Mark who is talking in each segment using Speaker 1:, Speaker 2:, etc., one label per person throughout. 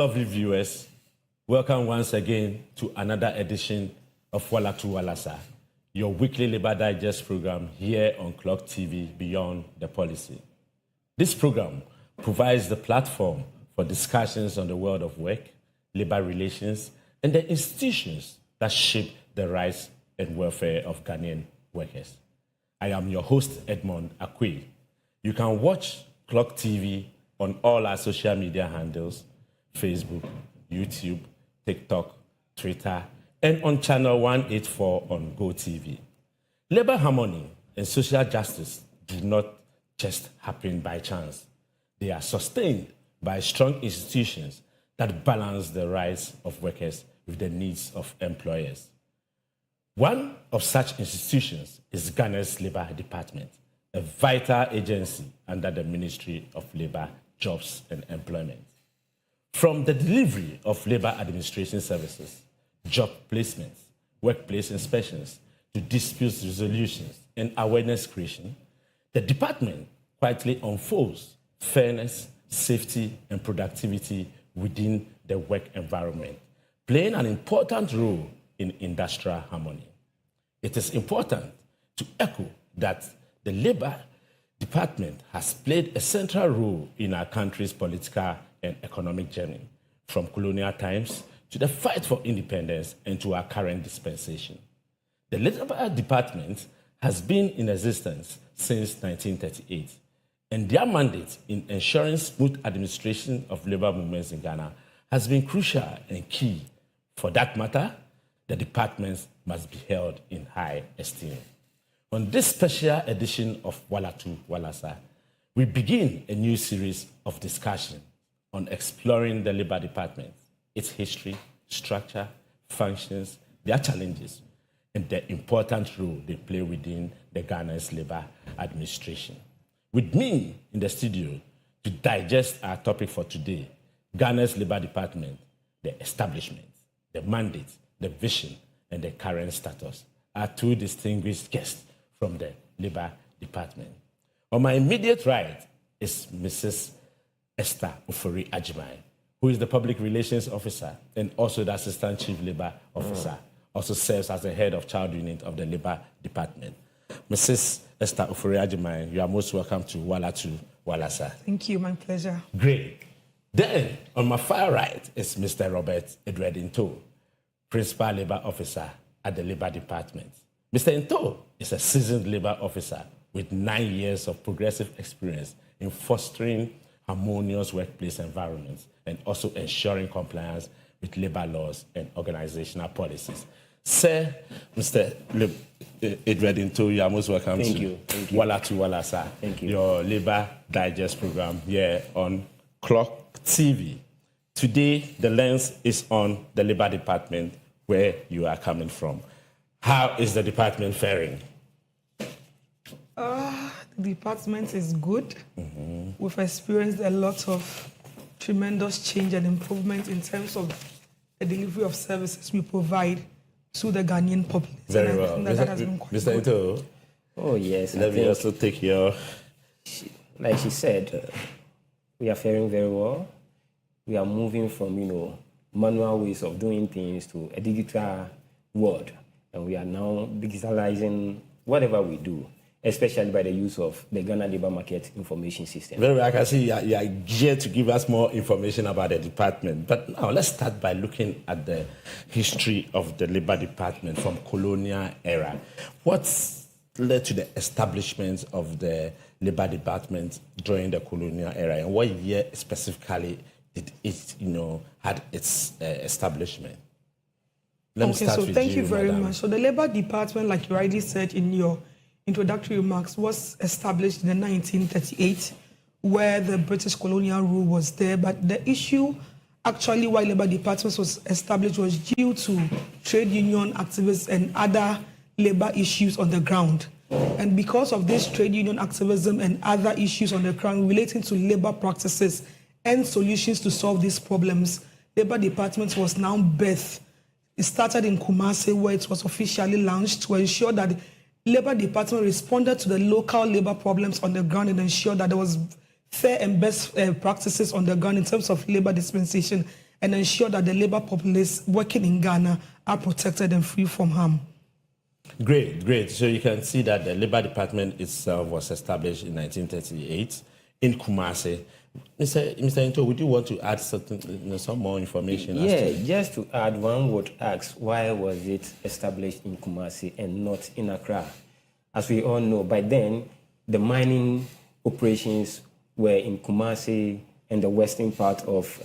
Speaker 1: lovely viewers, welcome once again to another edition of Walatu Walasa, your weekly Labor Digest program here on Clock TV Beyond the Policy. This program provides the platform for discussions on the world of work, labor relations, and the institutions that shape the rights and welfare of Ghanaian workers. I am your host, Edmond Akwe. You can watch Clock TV on all our social media handles, Facebook, YouTube, TikTok, Twitter, and on channel 184 on GoTV. Labor harmony and social justice do not just happen by chance. They are sustained by strong institutions that balance the rights of workers with the needs of employers. One of such institutions is Ghana's Labor Department, a vital agency under the Ministry of Labor, Jobs and Employment. From the delivery of labor administration services, job placements, workplace inspections, to dispute resolutions and awareness creation, the department quietly unfolds fairness, safety, and productivity within the work environment, playing an important role in industrial harmony. It is important to echo that the Labor Department has played a central role in our country's political and economic journey, from colonial times to the fight for independence and to our current dispensation. The Labor Department has been in existence since 1938, and their mandate in ensuring smooth administration of labor movements in Ghana has been crucial and key. For that matter, the departments must be held in high esteem. On this special edition of Walatu Walasa, we begin a new series of discussion on exploring the Labor Department, its history, structure, functions, their challenges, and the important role they play within the Ghana's labor administration. With me in the studio to digest our topic for today, Ghana's Labor Department, the establishment, the mandate, the vision, and the current status, are two distinguished guests from the Labor Department. On my immediate right is Mrs. Esther Ofori Ajimai, who is the Public Relations Officer and also the Assistant Chief Labor Officer, also serves as the head of Child Unit of the Labor Department. Mrs. Esther Ofori Ajimai, you are most welcome to Walatu Walasa.
Speaker 2: Thank you, my pleasure.
Speaker 1: Great. Then, on my far right is Mr. Robert Edward Into, Principal Labor Officer at the Labor Department. Mr. Into is a seasoned labor officer with 9 years of progressive experience in fostering harmonious workplace environments and also ensuring compliance with labor laws and organizational policies. Sir, Mr. Edward Into, you are most welcome to Walatu Walasa, your Labor Digest program here on Clock TV. Today, the lens is on the Labor Department, where you are coming from. How is the department faring?
Speaker 2: The department is good. We've experienced a lot of tremendous change and improvement in terms of the delivery of services we provide to the Ghanaian population.
Speaker 1: Very well. Mr. Into?
Speaker 3: Oh, yes.
Speaker 1: Let me also take your...
Speaker 3: Like she said, we are faring very well. We are moving from, manual ways of doing things to a digital world. And we are now digitalizing whatever we do, especially by the use of the Ghana Labour Market Information System.
Speaker 1: Very well. I can see you are here to give us more information about the department. But now let's start by looking at the history of the Labour Department from colonial era. What's led to the establishment of the Labour Department during the colonial era, and what year specifically did it, had its establishment?
Speaker 2: Thank you very much. So the Labor Department, like you already said in your introductory remarks, was established in 1938, where the British colonial rule was there. But the issue, actually, why Labor Department was established was due to trade union activists and other labor issues on the ground. And because of this trade union activism and other issues on the ground relating to labor practices and solutions to solve these problems, Labor Department was now birthed. It started in Kumasi, where it was officially launched to ensure that the Labor Department responded to the local labor problems on the ground and ensured that there was fair and best practices on the ground in terms of labor dispensation and ensure that the labor populace working in Ghana are protected and free from harm.
Speaker 1: Great, great. So you can see that the Labor Department itself was established in 1938 in Kumasi. Mr. Into, would you want to add something, some more information?
Speaker 3: Yeah, just to add, one would ask, why was it established in Kumasi and not in Accra? As we all know, by then, the mining operations were in Kumasi and the western part of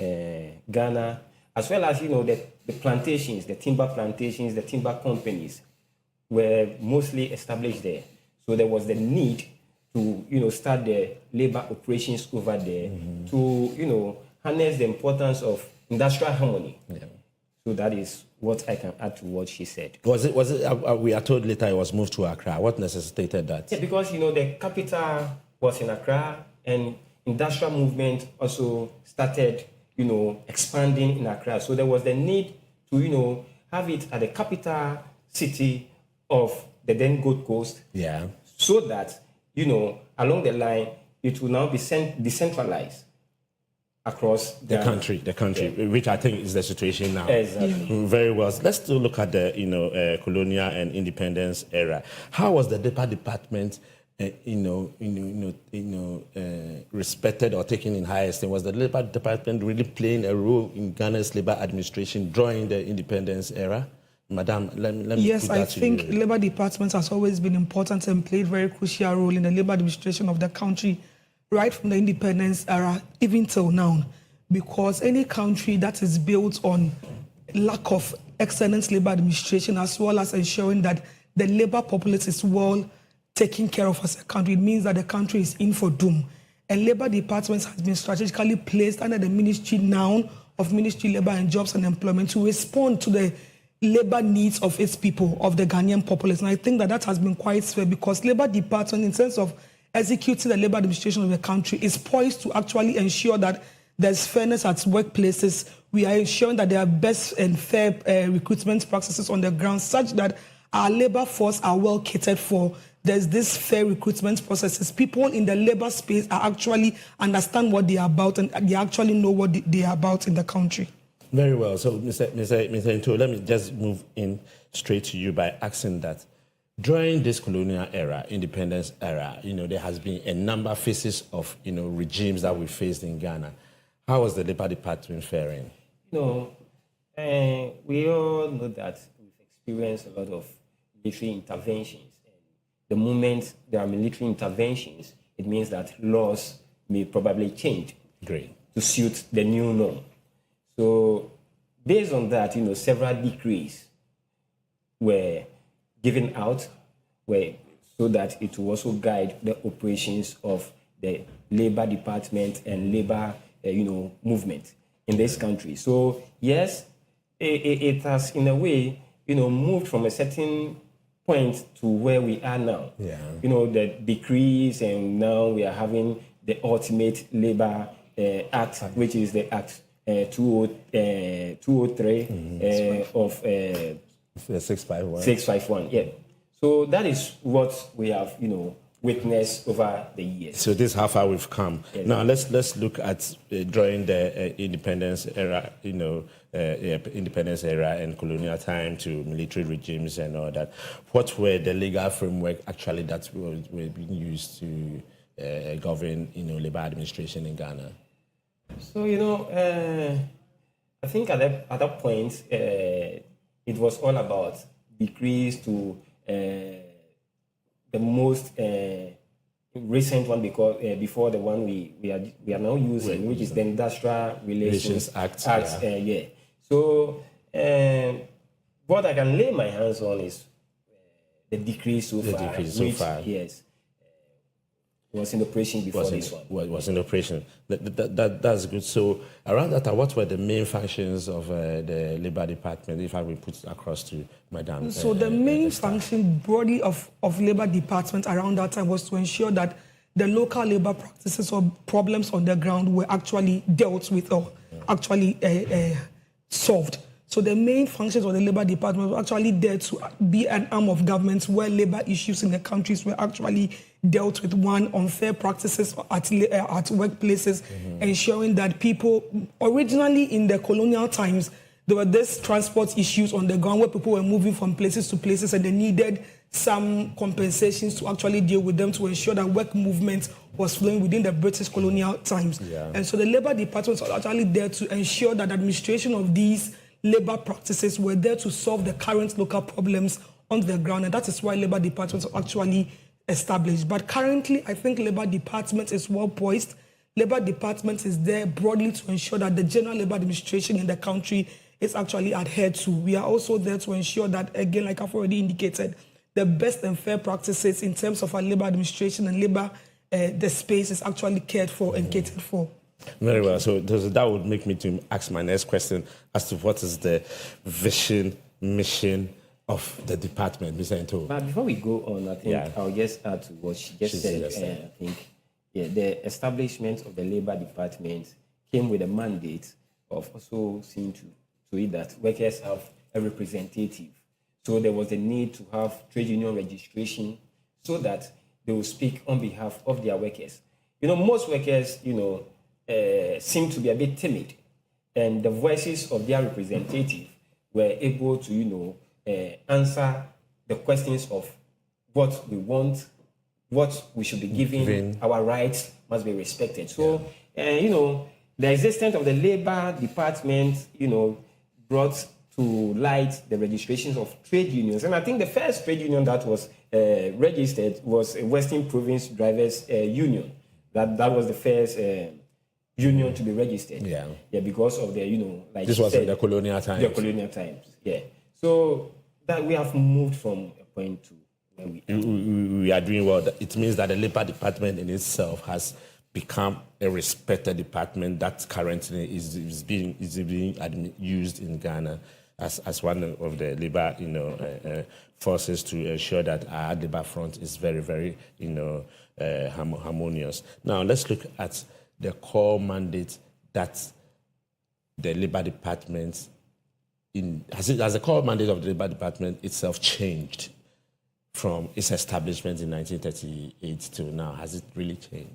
Speaker 3: Ghana, as well as, the plantations, the timber plantations, the timber companies were mostly established there. So there was the need to, start the labor operations over there to, harness the importance of industrial harmony. Yeah. So that is what I can add to what she said.
Speaker 1: Was it? We are told later it was moved to Accra. What necessitated that?
Speaker 3: Yeah, because, the capital was in Accra, and industrial movement also started, expanding in Accra. So there was the need to, have it at the capital city of the then Gold Coast.
Speaker 1: Yeah.
Speaker 3: So that, along the line, it will now be decentralized across
Speaker 1: the country, yeah. Which I think is the situation now.
Speaker 3: Exactly.
Speaker 1: Very well. Let's still look at the, colonial and independence era. How was the Labor Department, respected or taken in high esteem? Was the Labor Department really playing a role in Ghana's labor administration during the independence era? Madam, let me
Speaker 2: yes, I think Labor Department has always been important and played a very crucial role in the labor administration of the country, right from the independence era, even till now. Because any country that is built on lack of excellent labor administration, as well as ensuring that the labor populace is well taken care of as a country, it means that the country is in for doom. And Labor Department has been strategically placed under the Ministry now of Ministry Labor and Jobs and Employment to respond to the labor needs of its people, of the Ghanaian population. And I think that has been quite fair, because Labor Department, in terms of executing the labor administration of the country, is poised to actually ensure that there's fairness at workplaces. We are ensuring that there are best and fair recruitment practices on the ground, such that our labor force are well catered for. There's this fair recruitment processes. People in the labor space are actually understand what they are about, and they actually know what they are about in the country.
Speaker 1: Very well. So, Mr. Into, let me just move in straight to you by asking that during this colonial era, independence era, there has been a number of phases of, regimes that we faced in Ghana. How was the Labor Department faring?
Speaker 3: We all know that we've experienced a lot of military interventions. The moment there are military interventions, it means that laws may probably change.
Speaker 1: Great.
Speaker 3: To suit the new norm. So, based on that, several decrees were given out so that it will also guide the operations of the Labor Department and labor, movement in this country. So, yes, it has, in a way, moved from a certain point to where we are now.
Speaker 1: Yeah.
Speaker 3: The decrees, and now we are having the Ultimate Labor Act, which is the Act 203 of
Speaker 1: 651.
Speaker 3: 651, yeah. So that is what we have, witnessed over the years.
Speaker 1: So this is how far we've come. Yes. Now let's look at during the independence era, independence era and colonial time to military regimes and all that. What were the legal framework actually that were being used to govern, labor administration in Ghana?
Speaker 3: So, I think at that point, it was all about decrees to the most recent one, because before the one we are now using, which is the Industrial Relations Act. Yeah. So, what I can lay my hands on is the decrees so far. Yes. Was in operation before this one.
Speaker 1: Was in operation. That's good. So around that, what were the main functions of the Labor Department, if I will put it across to Madam?
Speaker 2: So the main function broadly of Labor Department around that time was to ensure that the local labor practices or problems on the ground were actually dealt with or actually solved. So the main functions of the Labour Department were actually there to be an arm of government where labour issues in the countries were actually dealt with. One, unfair practices at workplaces, ensuring that people, originally in the colonial times, there were these transport issues on the ground where people were moving from places to places and they needed some compensations to actually deal with them to ensure that work movement was flowing within the British colonial times. Yeah. And so the Labour Department was actually there to ensure that administration of these labour practices were there to solve the current local problems on the ground. And that is why Labour Department was actually established. But currently, I think Labour Department is well poised. Labour Department is there broadly to ensure that the general labour administration in the country is actually adhered to. We are also there to ensure that, again, like I've already indicated, the best and fair practices in terms of our labour administration and labour, the space is actually cared for and catered for.
Speaker 1: Very well. So that would make me to ask my next question as to what is the vision, mission of the department, Mr. Into.
Speaker 3: But before we go on, I think I'll just add to what she just said. I think the establishment of the Labour Department came with a mandate of also seeing to it that workers have a representative. So there was a need to have trade union registration so that they will speak on behalf of their workers. Most workers, seem to be a bit timid, and the voices of their representative were able to, answer the questions of what we want, what we should be given, our rights must be respected. So, the existence of the Labour Department, brought to light the registrations of trade unions. And I think the first trade union that was registered was a Western Province Drivers Union. That was the first union to be registered. Yeah, because of the, like
Speaker 1: this was in the colonial times.
Speaker 3: The colonial times, yeah. So that we have moved from a point to where
Speaker 1: we are doing well. It means that the Labour Department in itself has become a respected department that currently is being used in Ghana as one of the labour forces to ensure that our labour front is very, very harmonious. Now let's look at the core mandate that the Labour Department has the core mandate of the Labour Department itself changed from its establishment in 1938 to now? Has it really changed?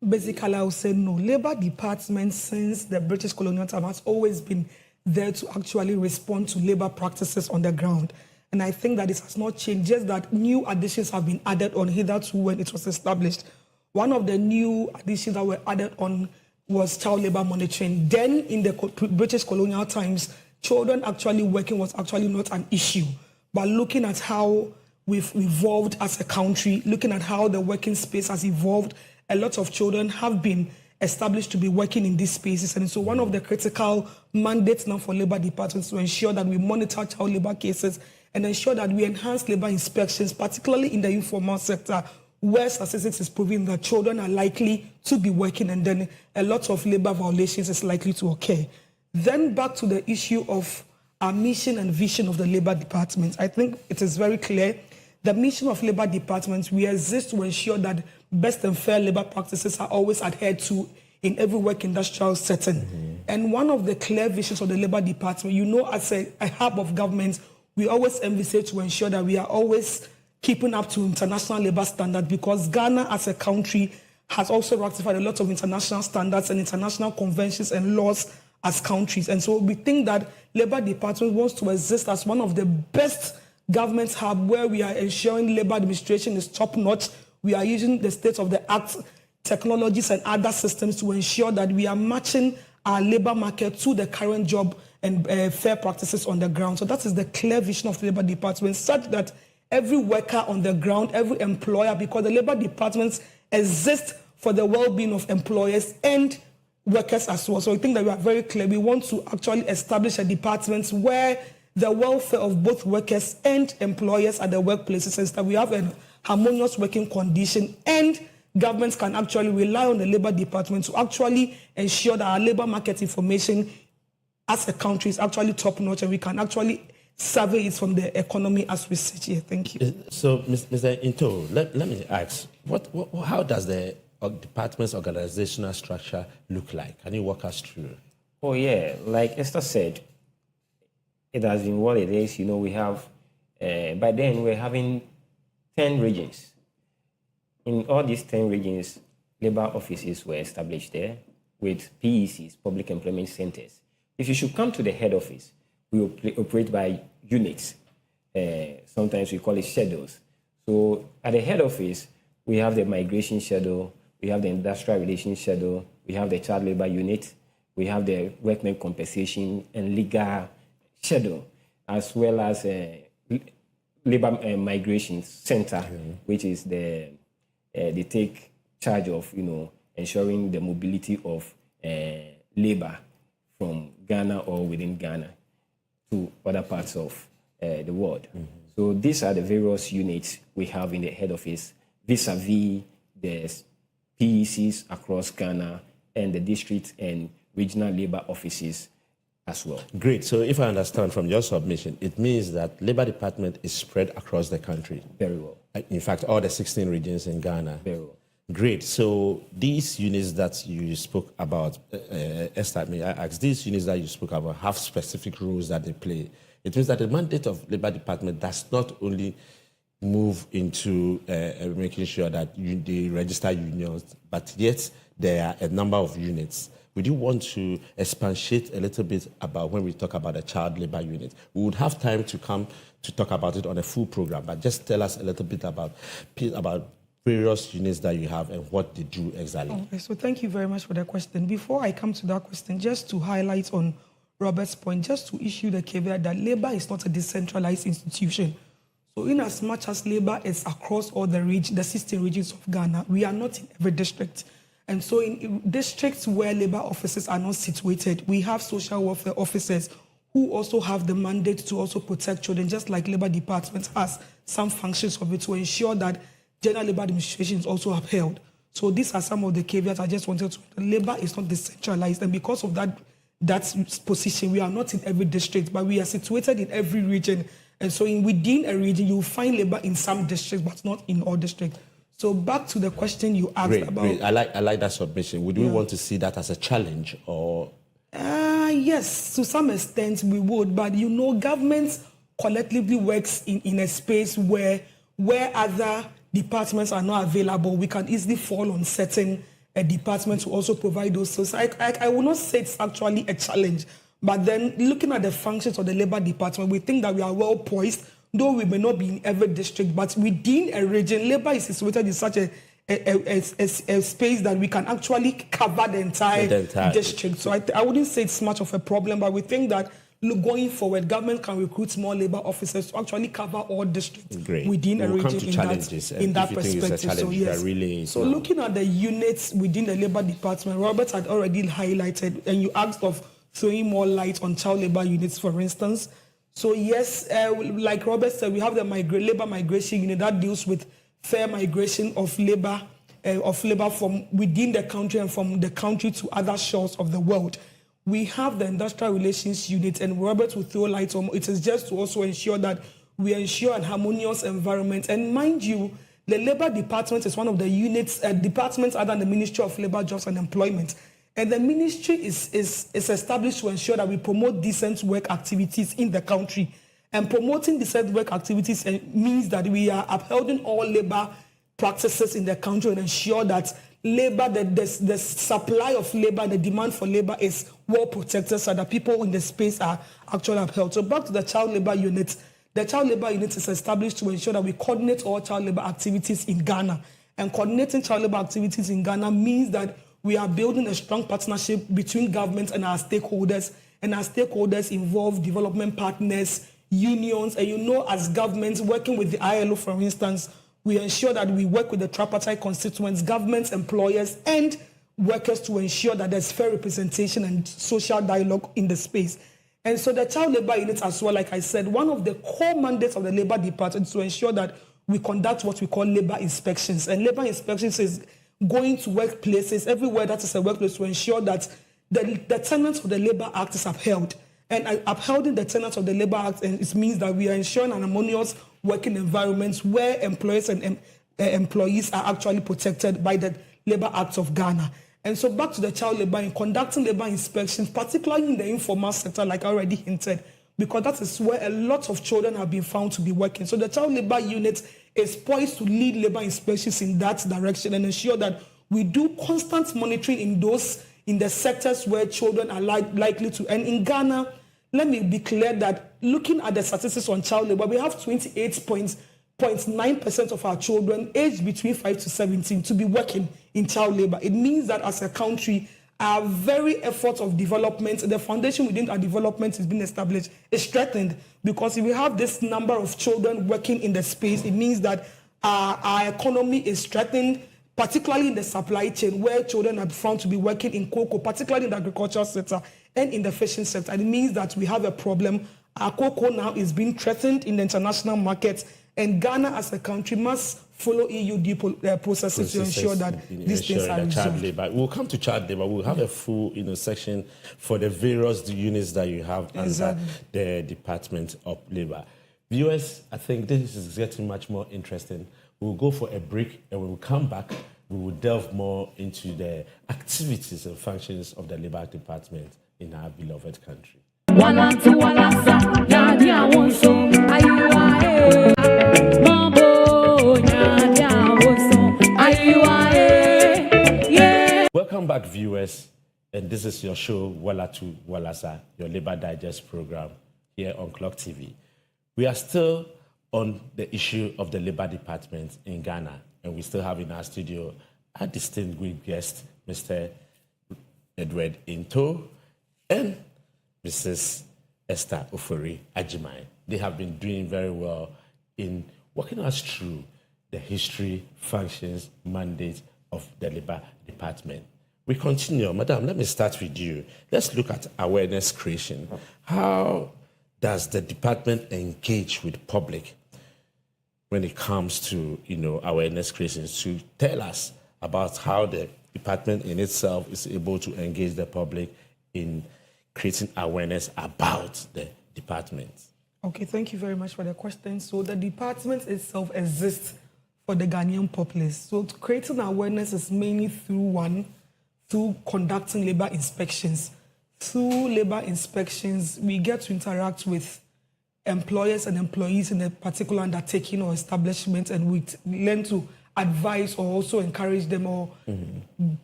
Speaker 2: Basically, I would say no. Labour Department, since the British colonial time, has always been there to actually respond to labour practices on the ground. And I think that this has not changed, just that new additions have been added on hitherto when it was established. One of the new additions that were added on was child labour monitoring. Then, in the British colonial times, children actually working was actually not an issue. But looking at how we've evolved as a country, looking at how the working space has evolved, a lot of children have been established to be working in these spaces. And so one of the critical mandates now for Labour Departments to ensure that we monitor child labour cases and ensure that we enhance labour inspections, particularly in the informal sector, where statistics is proving that children are likely to be working and then a lot of labour violations is likely to occur. Then back to the issue of our mission and vision of the Labour Department. I think it is very clear. The mission of Labour Department, we exist to ensure that best and fair labour practices are always adhered to in every work industrial setting. Mm-hmm. And one of the clear visions of the Labour Department, as a hub of government, we always envisage to ensure that we are always keeping up to international labour standards, because Ghana as a country has also ratified a lot of international standards and international conventions and laws as countries. And so we think that Labour Department wants to exist as one of the best government hub where we are ensuring labour administration is top-notch. We are using the state-of-the-art technologies and other systems to ensure that we are matching our labour market to the current job and fair practices on the ground. So that is the clear vision of the Labour Department, such that every worker on the ground, every employer, because the Labour Departments exist for the well-being of employers and workers as well. So I think that we are very clear. We want to actually establish a department where the welfare of both workers and employers at the workplaces is that we have a harmonious working condition, and governments can actually rely on the Labour Department to actually ensure that our labour market information as a country is actually top-notch and we can actually survey it from the economy as we sit here. Thank you.
Speaker 1: So, Mr. Into, let me ask, how does the department's organizational structure look like? Can you walk us through?
Speaker 3: Oh, yeah. Like Esther said, it has been what it is. We have, by then we're having 10 regions. In all these 10 regions, labor offices were established there with PECs, public employment centers. If you should come to the head office, we operate by units. Sometimes we call it schedules. So at the head office, we have the migration schedule, we have the industrial relations schedule, we have the child labor unit, we have the workmen compensation and legal schedule, as well as labor migration center, which is they take charge of ensuring the mobility of labor from Ghana or within Ghana to other parts of the world. So these are the various units we have in the head office vis-a-vis the PECs across Ghana and the district and regional labor offices as well.
Speaker 1: Great. So if I understand from your submission, it means that Labor Department is spread across the country.
Speaker 3: Very well.
Speaker 1: In fact, all the 16 regions in Ghana.
Speaker 3: Very well.
Speaker 1: Great. So these units that you spoke about, Esther, may I ask, these units that you spoke about have specific roles that they play. It means that the mandate of Labor Department does not only move into making sure that they register unions, but yet there are a number of units. Would you want to expatiate a little bit about when we talk about the child labor unit? We would have time to come to talk about it on a full program, but just tell us a little bit about various units that you have and what they do exactly.
Speaker 2: Okay, so thank you very much for that question. Before I come to that question, just to highlight on Robert's point, just to issue the caveat that labor is not a decentralized institution. So in as much as labor is across all the 16 regions of Ghana, we are not in every district. And so in districts where labor offices are not situated, we have social welfare officers who also have the mandate to also protect children, just like Labor Department has some functions of it to ensure that general labor administration is also upheld. So these are some of the caveats I just wanted to. Labor is not decentralized, and because of that position, we are not in every district, but we are situated in every region. And so within a region, you will find labor in some districts, but not in all districts. So back to the question you asked about.
Speaker 1: Great. I like that submission. Would we want to see that as a challenge or?
Speaker 2: Yes, to some extent we would, but government collectively works in a space where other departments are not available. We can easily fall on certain departments to also provide those. So I will not say it's actually a challenge, but then looking at the functions of the Labor Department, we think that we are well poised, though we may not be in every district, but within a region, labor is situated in such a space that we can actually cover the entire district. So I wouldn't say it's much of a problem, but we think that going forward, government can recruit more labor officers to actually cover all districts within a region in that perspective. So yes. So looking at the units within the Labor Department, Robert had already highlighted, and you asked of throwing more light on child labor units, for instance. So yes, like Robert said, we have the labor migration unit that deals with fair migration of labor from within the country and from the country to other shores of the world. We have the industrial relations unit, and Robert will throw light on it. Is just to also ensure that we ensure an harmonious environment. And mind you, the Labor Department is one of the departments other than the Ministry of Labor, Jobs and Employment. And the ministry is established to ensure that we promote decent work activities in the country. And promoting decent work activities means that we are upholding all labor practices in the country and ensure that labor, the supply of labor, the demand for labor is well protected so that people in the space are actually upheld. So back to the child labor unit. The child labor unit is established to ensure that we coordinate all child labor activities in Ghana. And coordinating child labor activities in Ghana means that we are building a strong partnership between government and our stakeholders. And our stakeholders involve development partners, unions, and as governments working with the ILO, for instance, we ensure that we work with the tripartite constituents, governments, employers, and workers to ensure that there's fair representation and social dialogue in the space. And so the child labor unit as well, like I said, one of the core mandates of the Labor Department is to ensure that we conduct what we call labor inspections. And labor inspections is going to workplaces, everywhere that is a workplace, to ensure that the tenets of the Labor Act is upheld. And upholding the tenets of the Labor Act, and it means that we are ensuring an harmonious working environments where employers and employees are actually protected by the Labor Act of Ghana. And so back to the child labor, in conducting labor inspections, particularly in the informal sector, like I already hinted, because that is where a lot of children have been found to be working. So the child labor unit is poised to lead labor inspections in that direction and ensure that we do constant monitoring in the sectors where children are likely to. And in Ghana, let me be clear that looking at the statistics on child labor, we have 28.9% of our children aged between 5 to 17 to be working in child labor. It means that as a country, our very efforts of development, the foundation within our development is being established, is strengthened, because if we have this number of children working in the space, it means that our economy is strengthened, particularly in the supply chain, where children are found to be working in cocoa, particularly in the agricultural sector and in the fishing sector. And it means that we have a problem. Our cocoa now is being threatened in the international market, and Ghana as a country must follow EU processes to ensure that these things are resolved.
Speaker 1: We'll come to child labor. We'll have a full section for the various units that you have under the Department of Labor. Viewers, I think this is getting much more interesting. We'll go for a break, and when we come back, we will delve more into the activities and functions of the Labor Department in our beloved country.
Speaker 4: Walatu, Walasa, Nadia Wonso, Ayuae, Mambo, Nadia Wonso, Ayuae, yeah.
Speaker 1: Welcome back, viewers, and this is your show, Walatu, Walasa, your Labor Digest program here on Clock TV. We are still on the issue of the Labor Department in Ghana, and we still have in our studio our distinguished guest, Mr. Edward Into, and Mrs. Esther Ofori Ajimai. They have been doing very well in walking us through the history, functions, mandate of the Labor Department. We continue. Madam, let me start with you. Let's look at awareness creation. How does the department engage with public when it comes to, awareness creation? To tell us about how the department in itself is able to engage the public in creating awareness about the department.
Speaker 2: Okay, thank you very much for the question. So the department itself exists for the Ghanaian populace. So creating awareness is mainly through conducting labor inspections. Through labor inspections, we get to interact with employers and employees in a particular undertaking or establishment, and we learn to advise or also encourage them or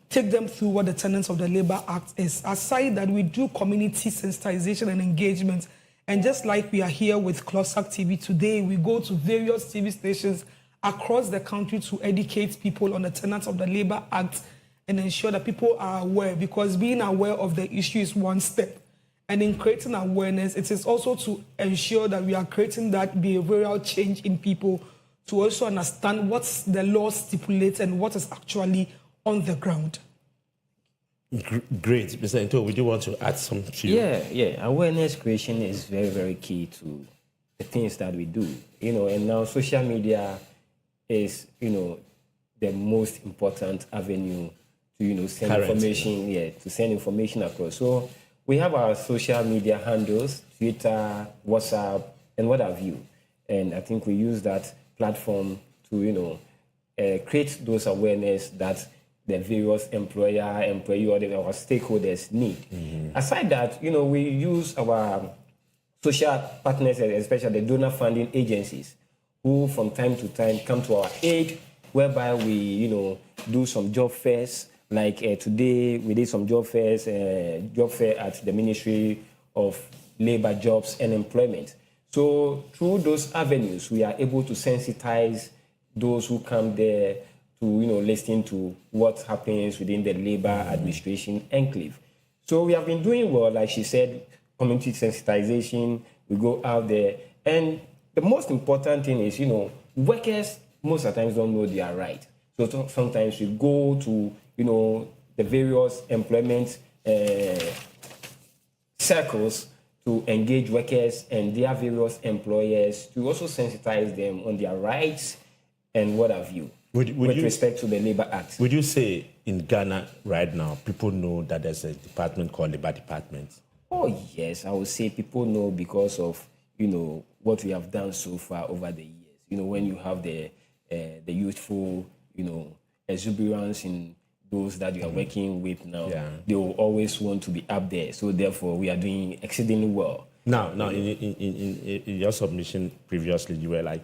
Speaker 2: take them through what the tenets of the Labor Act is. Aside that, we do community sensitization and engagement. And just like we are here with Clocksack TV today, we go to various TV stations across the country to educate people on the tenets of the Labor Act and ensure that people are aware, because being aware of the issue is one step. And in creating awareness, it is also to ensure that we are creating that behavioral change in people to also understand what the law stipulates and what is actually on the ground.
Speaker 1: Great. Mr. Into, would you want to add something to you?
Speaker 3: Yeah. Awareness creation is very, very key to the things that we do. And now social media is, the most important avenue to, send information, to send information across. So we have our social media handles, Twitter, WhatsApp, and what have you. And I think we use that platform to, create those awareness that the various employee, or our stakeholders need. Aside that, we use our social partners, especially the donor funding agencies, who from time to time come to our aid, whereby we, do some job fairs. Like today, we did some job fairs, job fair at the Ministry of Labor, Jobs and Employment. So through those avenues, we are able to sensitize those who come there to, listen to what happens within the labor administration enclave. So we have been doing well, like she said, community sensitization, we go out there. And the most important thing is, workers most of the times don't know they are right. So sometimes we go to, the various employment circles to engage workers and their various employers to also sensitize them on their rights and what have you. With respect to the Labor Act.
Speaker 1: Would you say in Ghana right now, people know that there's a department called Labor Department?
Speaker 3: Oh, yes. I would say people know because of, what we have done so far over the years. When you have the youthful, exuberance in those that you are working with now, they will always want to be up there. So therefore, we are doing exceedingly well.
Speaker 1: Now, in your submission previously, you were like,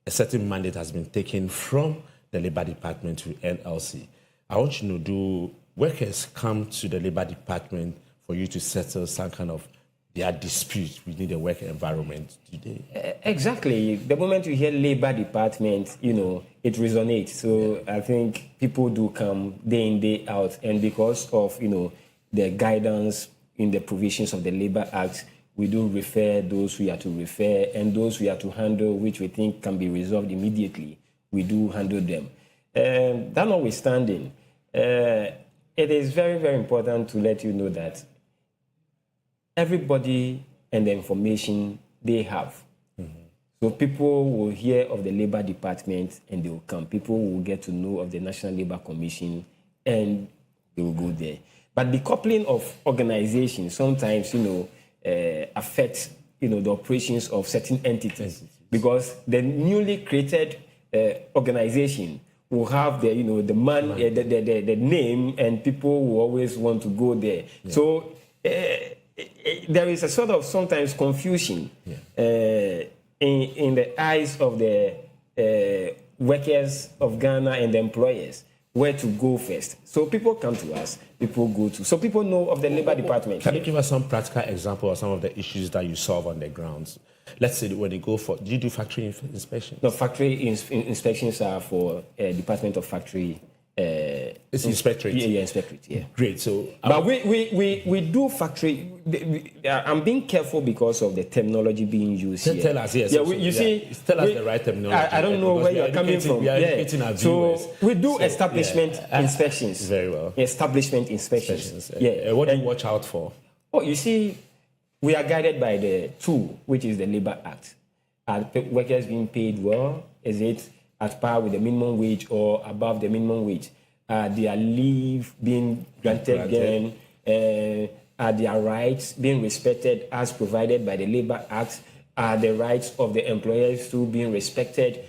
Speaker 1: a certain mandate has been taken from the Labor Department to NLC. I want you to know, do workers come to the Labor Department for you to settle some kind of their dispute within the work environment today?
Speaker 3: Exactly. The moment you hear Labor Department, it resonates. So I think people do come day in, day out. And because of, the guidance in the provisions of the Labor Act, we do refer those we are to refer, and those we are to handle, which we think can be resolved immediately, we do handle them. That notwithstanding, it is very, very important to let you know that everybody and the information they have. So people will hear of the Labor Department and they will come. People will get to know of the National Labor Commission and they will go there. But the coupling of organizations sometimes, affects, the operations of certain entities, because the newly created organization will have the, the man, the name, and people will always want to go there. Yeah. So there is a sort of sometimes confusion in the eyes of the workers of Ghana and the employers where to go first. So people come to us, people go to. So people know of the Labor Department.
Speaker 1: Can you give us some practical example of some of the issues that you solve on the grounds? Let's say when you go for, do you do factory inspections?
Speaker 3: No, factory inspections are for Department of Factory.
Speaker 1: It's inspectorate.
Speaker 3: Yeah, inspectorate. Yeah.
Speaker 1: Great. So,
Speaker 3: but we do factory. I'm being careful because of the terminology being used here.
Speaker 1: Tell us, yes.
Speaker 3: Yeah, you see,
Speaker 1: tell us the right terminology.
Speaker 3: I don't know where you're coming from.
Speaker 1: We are educating our viewers.
Speaker 3: So we do establishment inspections.
Speaker 1: Very well.
Speaker 3: Establishment inspections.
Speaker 1: Yeah. What do you watch out for?
Speaker 3: Oh, you see, we are guided by the tool, which is the Labor Act. Are workers being paid well? Is it at par with the minimum wage or above the minimum wage? Are their leave being granted again? Are their rights being respected as provided by the Labor Act? Are the rights of the employers too being respected?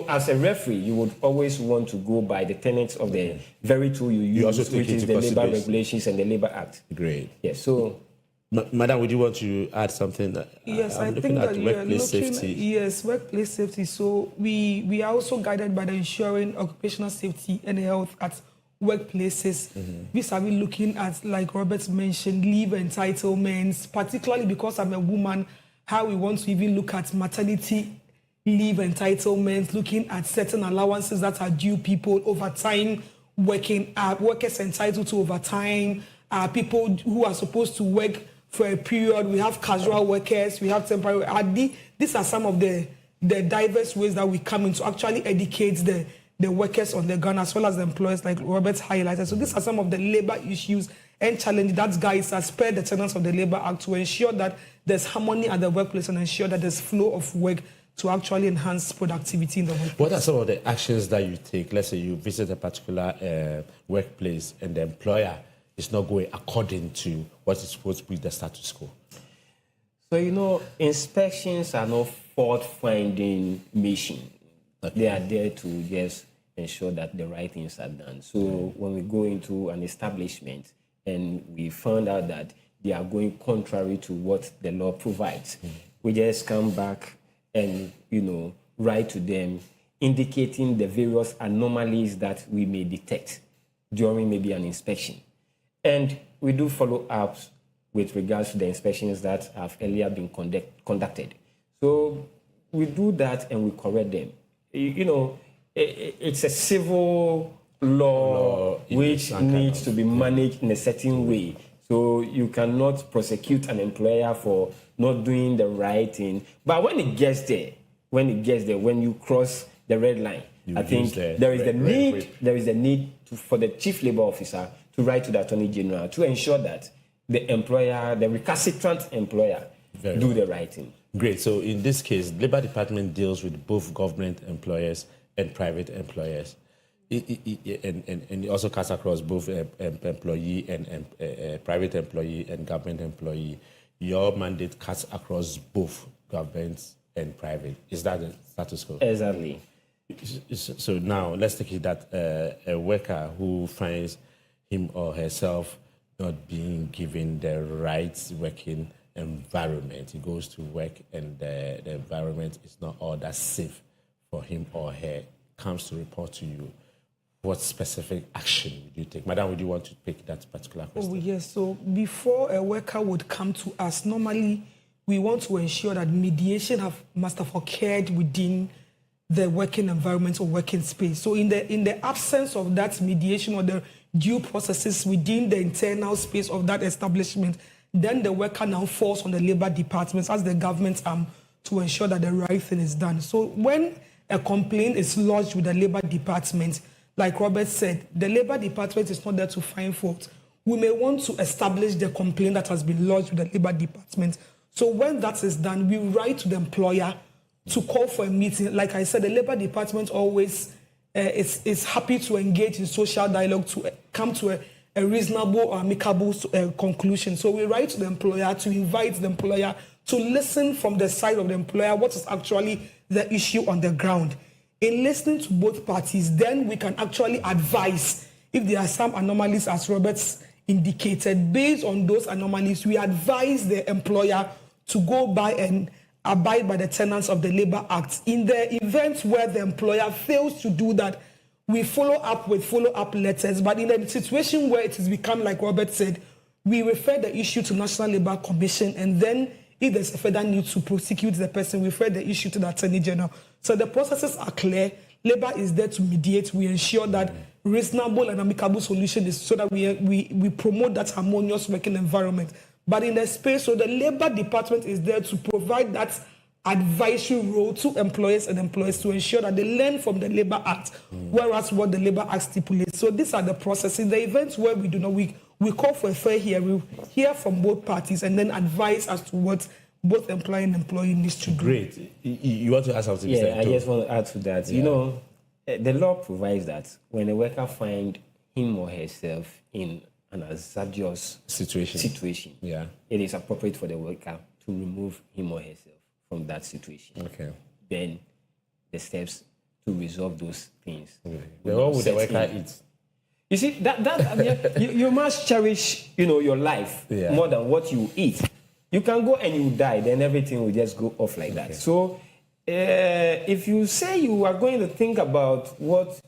Speaker 3: As a referee, you would always want to go by the tenets of the very tool you use, which is the Labor Regulations and the Labor Act.
Speaker 1: Great.
Speaker 3: Yes. So,
Speaker 1: Madam, would you want to add something?
Speaker 2: Yes,
Speaker 1: I'm
Speaker 2: I think that
Speaker 1: workplace safety.
Speaker 2: Yes, workplace safety. So we are also guided by the ensuring occupational safety and health at workplaces. Vis-a-vis looking at, like Robert mentioned, leave entitlements, particularly because I'm a woman, how we want to even look at maternity leave entitlements, looking at certain allowances that are due people, overtime working, workers entitled to overtime, people who are supposed to work for a period. We have casual workers, we have temporary. These are some of the diverse ways that we come in to actually educate the workers on the ground as well as the employers, like Robert highlighted. So these are some of the labor issues and challenges that guides us per the tenets of the Labor Act to ensure that there's harmony at the workplace and ensure that there's flow of work to actually enhance productivity in the workplace.
Speaker 1: What are some of the actions that you take? Let's say you visit a particular workplace and the employer is not going according to what is supposed to be the status quo.
Speaker 3: So, inspections are not fault-finding mission. Okay. They are there to just ensure that the right things are done. So when we go into an establishment and we found out that they are going contrary to what the law provides, we just come back and, write to them, indicating the various anomalies that we may detect during maybe an inspection. And we do follow-ups with regards to the inspections that have earlier been conducted. So we do that and we correct them. It's a civil law which needs to be managed in a certain way. So you cannot prosecute an employer for not doing the right thing. But when it gets there, when you cross the red line, I think there is a need for the chief labor officer to write to the Attorney General to ensure that the employer, the recalcitrant employer, do the right thing.
Speaker 1: Great. So in this case, the Labor Department deals with both government employers and private employers. And it also cuts across both employee and private employee and government employee. Your mandate cuts across both government and private. Is that the status quo?
Speaker 3: Exactly.
Speaker 1: So now let's take it that a worker who finds him or herself not being given the right working environment. He goes to work and the environment is not all that safe for him or her, comes to report to you, what specific action would you take? Madam, would you want to pick that particular question?
Speaker 2: Oh, yes. So before a worker would come to us, normally we want to ensure that mediation must have occurred within the working environment or working space. So in the absence of that mediation or the due processes within the internal space of that establishment, then the worker now falls on the labor department as the government arm to ensure that the right thing is done. So when a complaint is lodged with the labor department, like Robert said, the labor department is not there to find fault. We may want to establish the complaint that has been lodged with the labor department. So when that is done, we write to the employer to call for a meeting. Like I said, the labor department always is happy to engage in social dialogue to come to a reasonable or amicable conclusion. So we write to the employer to invite the employer to listen from the side of the employer what is actually the issue on the ground. In listening to both parties, then we can actually advise if there are some anomalies, as Roberts indicated. Based on those anomalies, we advise the employer to go by and abide by the tenets of the Labor Act. In the event where the employer fails to do that, we follow up with follow-up letters. But in a situation where it has become, like Robert said, we refer the issue to National Labour Commission, and then if there's a further need to prosecute the person, we refer the issue to the Attorney General. So the processes are clear. Labour is there to mediate. We ensure that reasonable and amicable solution is so that we promote that harmonious working environment. But in the space, so the Labour Department is there to provide that advisory role to employers and employees to ensure that they learn from the Labour Act, whereas what the Labour Act stipulates. So these are the processes. In the events where we do not, we call for a fair hearing, we hear from both parties, and then advise as to what both employer and employee needs to do.
Speaker 1: Great. You want to add something?
Speaker 3: Yeah, I just want to add to that. Yeah. You know, the law provides that when a worker finds him or herself in an hazardous situation,
Speaker 1: yeah,
Speaker 3: it is appropriate for the worker to remove him or herself from that situation.
Speaker 1: Okay.
Speaker 3: Then the steps to resolve those things.
Speaker 1: Okay. What would the worker eat?
Speaker 3: You see, you must cherish, your life more than what you eat. You can go and you die, then everything will just go off like that. So if you say you are going to think about what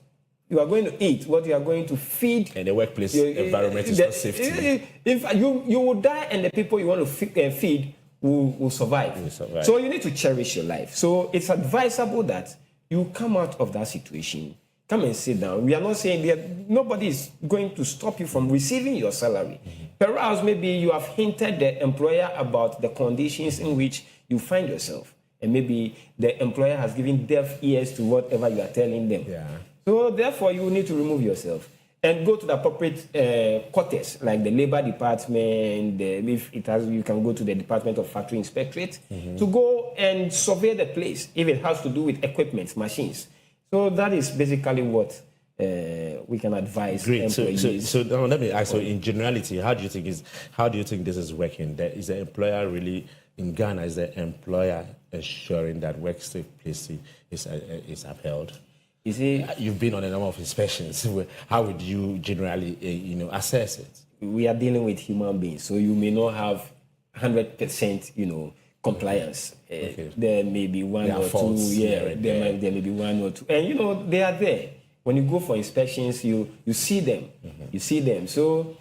Speaker 3: you are going to eat, what you are going to feed.
Speaker 1: And the workplace environment is not safe to you.
Speaker 3: If you will die and the people you want to feed will survive. So you need to cherish your life. So it's advisable that you come out of that situation, come and sit down. We are not saying that nobody is going to stop you from receiving your salary. Perhaps maybe you have hinted the employer about the conditions in which you find yourself. And maybe the employer has given deaf ears to whatever you are telling them.
Speaker 1: Yeah.
Speaker 3: So therefore, you need to remove yourself and go to the appropriate quarters, like the Labor Department. If it has, you can go to the Department of Factory Inspectorate to go and survey the place if it has to do with equipment, machines. So that is basically what we can advise.
Speaker 1: Great.
Speaker 3: Employees.
Speaker 1: So now let me ask. So in generality, how do you think this is working? Is the employer really in Ghana? Is the employer ensuring that workplace is upheld?
Speaker 3: You see,
Speaker 1: you've been on a number of inspections. How would you generally, assess it?
Speaker 3: We are dealing with human beings, so you may not have 100%, compliance.
Speaker 1: Okay.
Speaker 3: There may be one or two. Yeah, there may be one or two, and they are there. When you go for inspections, you see them. You see them. So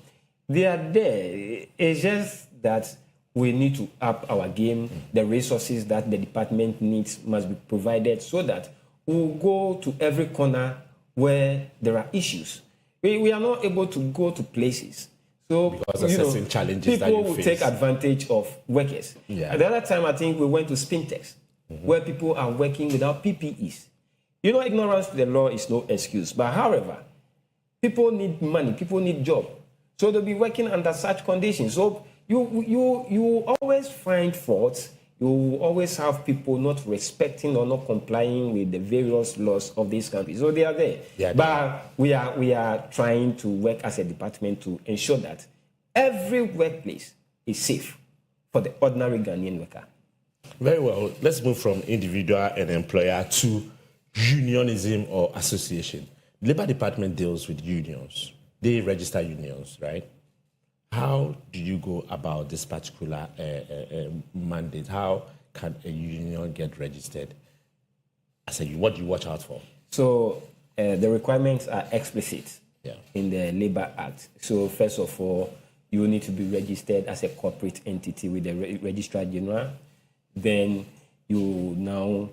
Speaker 3: they are there. It's just that we need to up our game. The resources that the department needs must be provided so that we'll go to every corner where there are issues. We are not able to go to places. So,
Speaker 1: because of certain challenges that you
Speaker 3: people will
Speaker 1: face.
Speaker 3: take advantage of workers.
Speaker 1: Yeah.
Speaker 3: At the other time, I think we went to Spintex, where people are working without PPEs. Ignorance to the law is no excuse. But however, people need money, people need job. So they'll be working under such conditions. So you always find faults. You will always have people not respecting or not complying with the various laws of this country. So they are there. Yeah, but we are trying to work as a department to ensure that every workplace is safe for the ordinary Ghanaian worker.
Speaker 1: Very well. Let's move from individual and employer to unionism or association. The Labour Department deals with unions. They register unions, right? How do you go about this particular mandate? How can a union get registered? I said, what do you watch out for?
Speaker 3: So the requirements are explicit
Speaker 1: Yeah.
Speaker 3: in the Labor Act. So first of all, you need to be registered as a corporate entity with the Registrar General. Then you now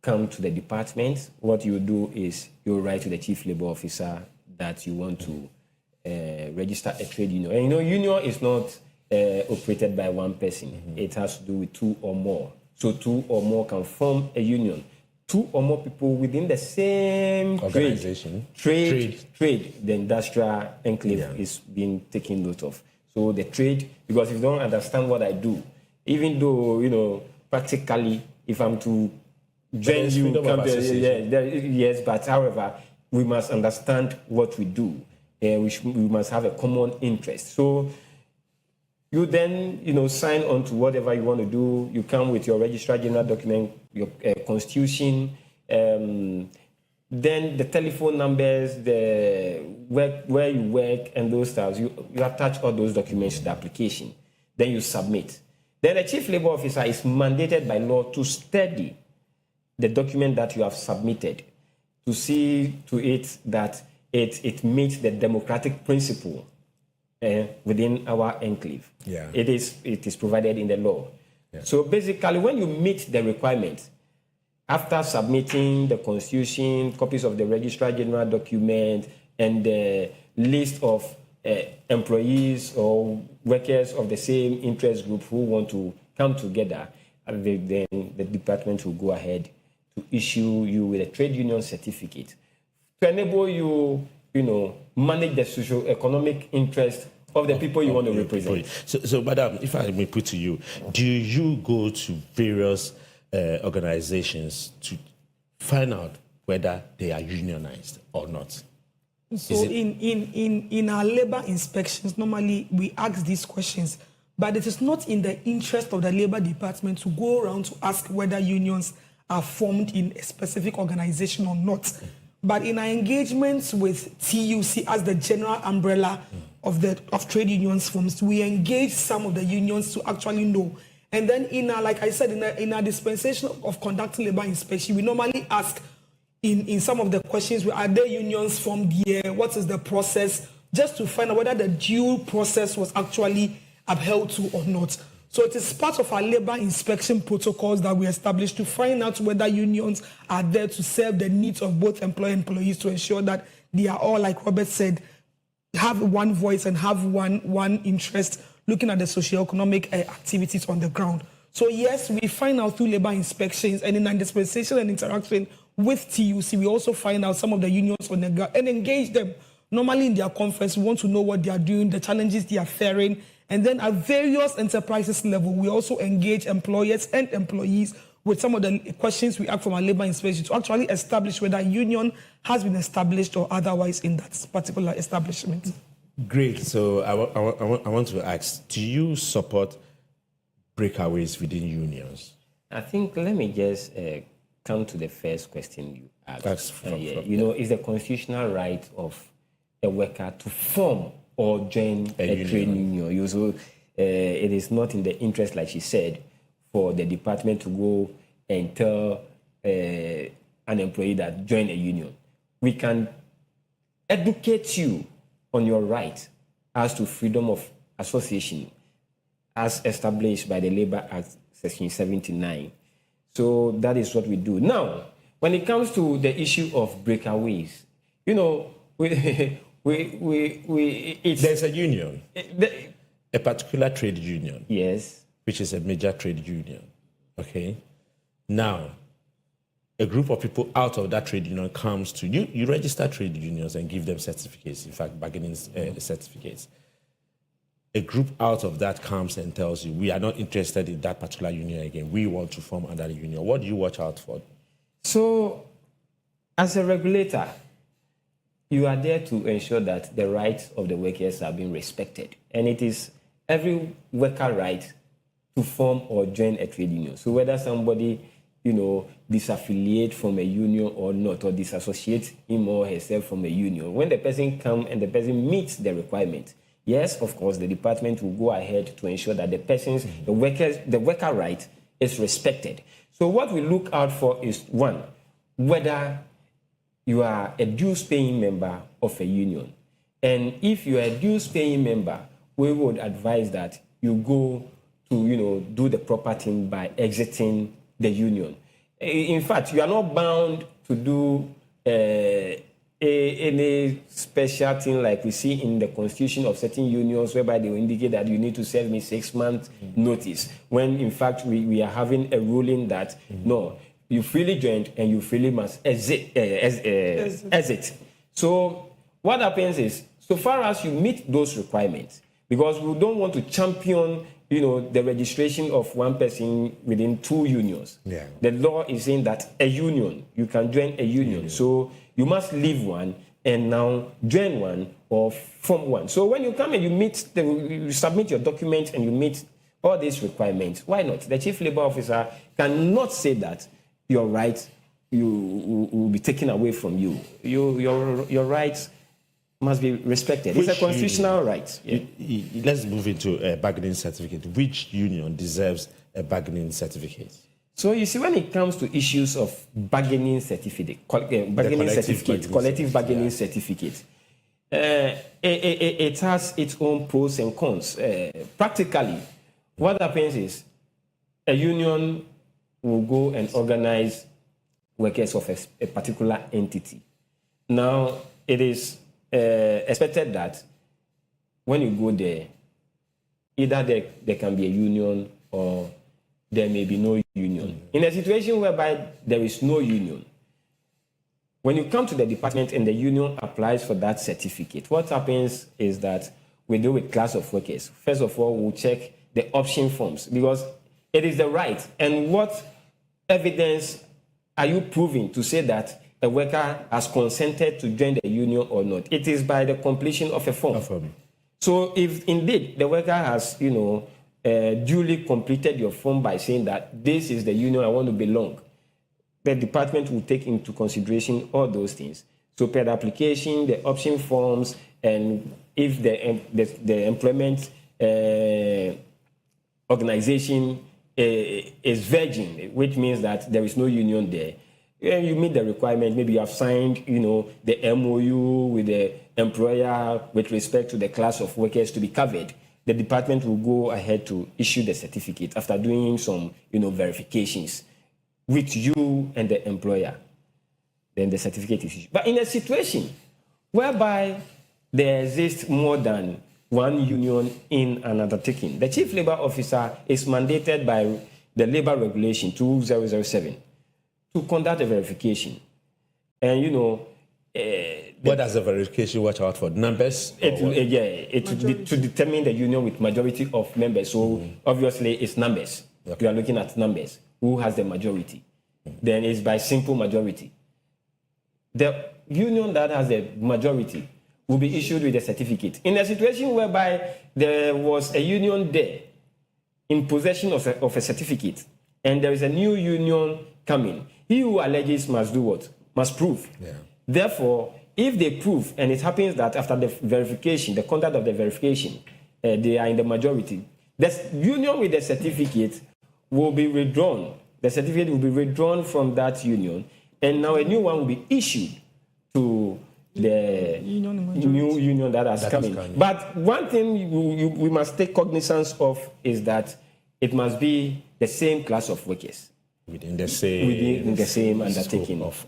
Speaker 3: come to the department. What you do is you write to the Chief Labor Officer that you want to register a trade union. And union is not operated by one person. Mm-hmm. It has to do with two or more. So two or more can form a union. Two or more people within the same
Speaker 1: organization.
Speaker 3: Trade, the industrial enclave is being taken note of. So the trade, because if you don't understand what I do, even though, practically, if I'm to join you, yes, but however, we must understand what we do. We must have a common interest. So you then, sign on to whatever you want to do. You come with your registrar general document, your constitution, then the telephone numbers, the where you work, and those stuff. You attach all those documents to the application. Then you submit. Then the Chief Labor Officer is mandated by law to study the document that you have submitted, to see to it that it meets the democratic principle within our enclave.
Speaker 1: Yeah.
Speaker 3: It is provided in the law.
Speaker 1: Yeah.
Speaker 3: So basically, when you meet the requirements, after submitting the constitution, copies of the Registrar General document, and the list of employees or workers of the same interest group who want to come together, then the department will go ahead to issue you with a trade union certificate to enable you, manage the socio-economic interest of the people you want to represent.
Speaker 1: So, madam, if I may put to you, do you go to various organizations to find out whether they are unionized or not?
Speaker 2: So in our labor inspections, normally we ask these questions, but it is not in the interest of the labor department to go around to ask whether unions are formed in a specific organization or not. But in our engagements with TUC as the general umbrella of trade unions forms, we engage some of the unions to actually know. And then like I said, in our dispensation of conducting labor inspection, we normally ask in some of the questions, are there unions formed here? What is the process? Just to find out whether the due process was actually upheld to or not. So it is part of our labor inspection protocols that we established to find out whether unions are there to serve the needs of both employer and employees, to ensure that they are all, like Robert said, have one voice and have one interest, looking at the socio-economic activities on the ground. So yes, we find out through labor inspections, and in our dispensation and interaction with TUC, we also find out some of the unions on the ground and engage them. Normally in their conference, we want to know what they are doing, the challenges they are faring. And then at various enterprises level, we also engage employers and employees with some of the questions we ask from our labor inspection to actually establish whether a union has been established or otherwise in that particular establishment.
Speaker 1: Great. So I want to ask, do you support breakaways within unions?
Speaker 3: I think, let me just come to the first question you asked. It's the constitutional right of a worker to form or join a trade union. So it is not in the interest, like she said, for the department to go and tell an employee that join a union. We can educate you on your right as to freedom of association as established by the Labor Act, Section 79. So that is what we do. Now, when it comes to the issue of breakaways,
Speaker 1: there's a union, a particular trade union.
Speaker 3: Yes.
Speaker 1: Which is a major trade union. Okay. Now, a group of people out of that trade union comes to you. You register trade unions and give them certificates, in fact, bargaining certificates. A group out of that comes and tells you, we are not interested in that particular union again. We want to form another union. What do you watch out for?
Speaker 3: So, as a regulator, you are there to ensure that the rights of the workers are being respected. And it is every worker right to form or join a trade union. So whether somebody, disaffiliate from a union or not, or disassociate him or herself from a union, when the person comes and the person meets the requirement, he yes, of course, the department will go ahead to ensure that the person's, the worker right is respected. So what we look out for is, one, whether you are a dues-paying member of a union. And if you are a dues-paying member, we would advise that you go to, do the proper thing by exiting the union. In fact, you are not bound to do any special thing like we see in the constitution of certain unions, whereby they will indicate that you need to serve me 6 months notice, when in fact we are having a ruling that no, you freely joined and you freely must exit. So what happens is, so far as you meet those requirements, because we don't want to champion the registration of one person within 2 unions.
Speaker 1: Yeah.
Speaker 3: The law is saying that a union, you can join a union. So you must leave one and now join one or form one. So when you come and you submit your documents and you meet all these requirements, why not? The chief labor officer cannot say that your rights will be taken away from you. Your rights must be respected. It's a constitutional right. Yeah.
Speaker 1: Let's move into a bargaining certificate. Which union deserves a bargaining certificate?
Speaker 3: So you see, when it comes to issues of bargaining certificate, collective bargaining certificate, it has its own pros and cons. Practically, what happens is a union will go and organize workers of a particular entity. Now, it is expected that when you go there, either there can be a union or there may be no union. In a situation whereby there is no union, when you come to the department and the union applies for that certificate, what happens is that we deal with class of workers. First of all, we'll check the option forms, because it is the right. And what evidence are you proving to say that a worker has consented to join the union or not? It is by the completion of a form. So if indeed the worker has, duly completed your form by saying that this is the union I want to belong, the department will take into consideration all those things. So per the application, the option forms, and if the employment organization is virgin, which means that there is no union there, and you meet the requirement, maybe you have signed, the MOU with the employer with respect to the class of workers to be covered, the department will go ahead to issue the certificate after doing some, verifications with you and the employer. Then the certificate is issued. But in a situation whereby there exists more than one union in an undertaking, the chief labor officer is mandated by the labor regulation 2007 to conduct a verification. And,
Speaker 1: what does the verification watch out for? Numbers?
Speaker 3: To determine the union with majority of members. So obviously it's numbers. Okay. You are looking at numbers. Who has the majority? Then it's by simple majority. The union that has the majority will be issued with a certificate. In a situation whereby there was a union there in possession of a certificate, and there is a new union coming, he who alleges must do what? Must prove. Yeah. Therefore, if they prove, and it happens that after the verification, the conduct of the verification, they are in the majority, the union with the certificate will be withdrawn. The certificate will be withdrawn from that union, and now a new one will be issued to the new union that has come in. But one thing we must take cognizance of is that it must be the same class of workers.
Speaker 1: Within the same
Speaker 3: undertaking
Speaker 1: of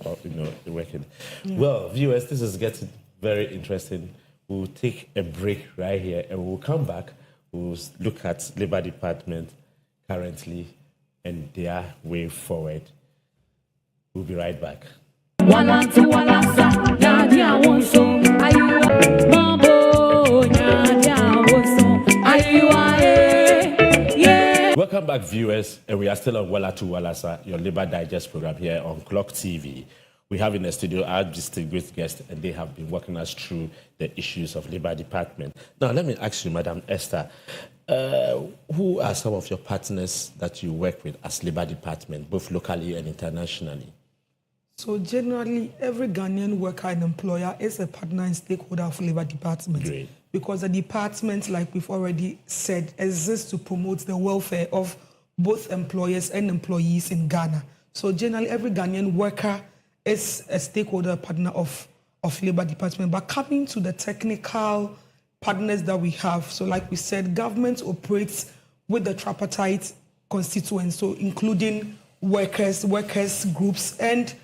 Speaker 1: the working. Yeah. Well, viewers, this is getting very interesting. We'll take a break right here, and we'll come back. We'll look at Labor Department currently and their way forward. We'll be right back.
Speaker 4: Walatu Walasa, Nadia Wonso, Ayua, Mambo, Nadia Wonso, Ayua, yeah.
Speaker 1: Welcome back, viewers, and we are still on Walatu Walasa, your Labor Digest program here on Clock TV. We have in the studio our distinguished guests, and they have been walking us through the issues of Labor Department. Now, let me ask you, Madam Esther, who are some of your partners that you work with as Labor Department, both locally and internationally?
Speaker 2: So generally, every Ghanaian worker and employer is a partner and stakeholder of Labor Department.
Speaker 1: Great.
Speaker 2: because the department, like we've already said, exists to promote the welfare of both employers and employees in Ghana. So generally, every Ghanaian worker is a stakeholder partner of Labour Department. But coming to the technical partners that we have, so like we said, government operates with the tripartite constituents, so including workers groups, and